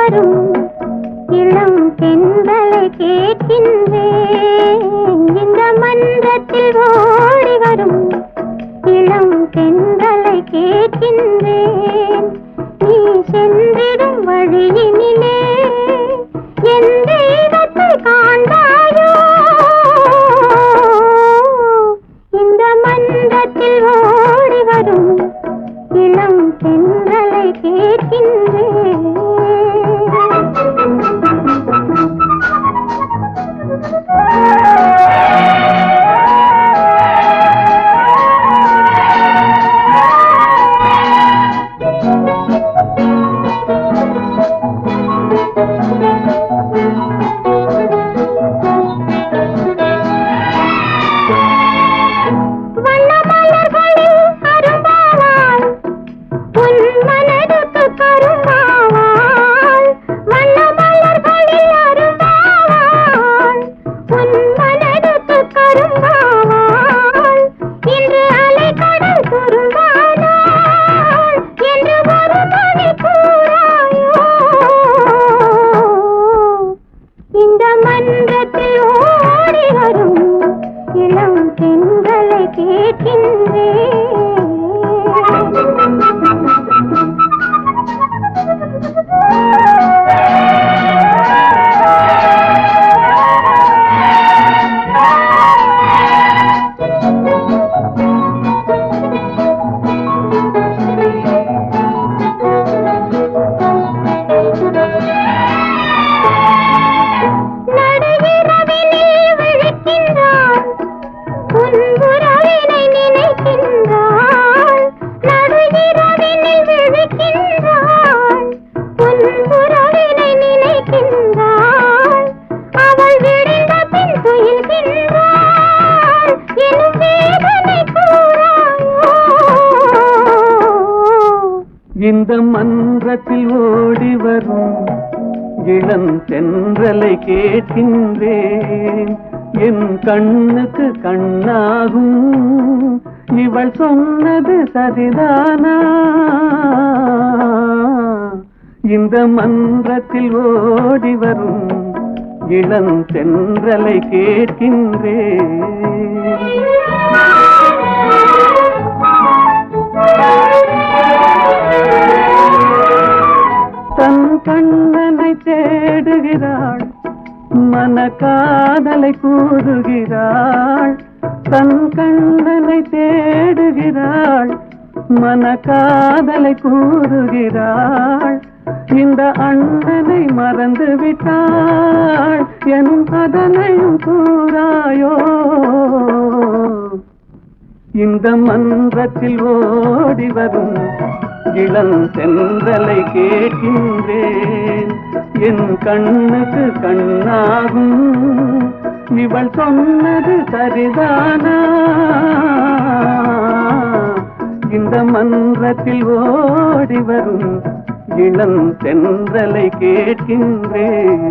வரும் இளம் தென்றலை கேட்கின்றேன். இந்த மன்றத்தில் ஓடி வரும் இளம் தென்றலை கேட்கின்றேன். நீ சென்றிடும் வழியினிலே என் தெய்வத்தை காண்பாயோ? இந்த மன்றத்தில் ஓடி வரும் இளம் தென்றலை கேட்கின்றேன். இந்த மன்றத்தில் ஓடி வரும் இளம் தென்றலை கேட்கின்றேன். என் கண்ணுக்கு கண்ணாகும் இவள் சொன்னது சரிதானா? இந்த மன்றத்தில் ஓடி வரும் இளம் தென்றலை கேட்கின்றேன். தன் கண்ணனை தேடுகிறாள், மனக்காதலை கூறுகிறாள். தன் கண்ணனை தேடுகிறாள், மனக்காதலை கூறுகிறாள். இந்த அண்ணனை மறந்து விட்டாள் எனும் அதனையும் கூறாயோ? இந்த மன்றத்தில் ஓடி வரும் இளம் தென்றலை கேட்கின்றேன். என் கண்ணுக்கு கண்ணாகும் இவள் சொன்னது சரிதானா? இந்த மன்றத்தில் ஓடி வரும் இளம் தென்றலை கேட்கின்றேன்.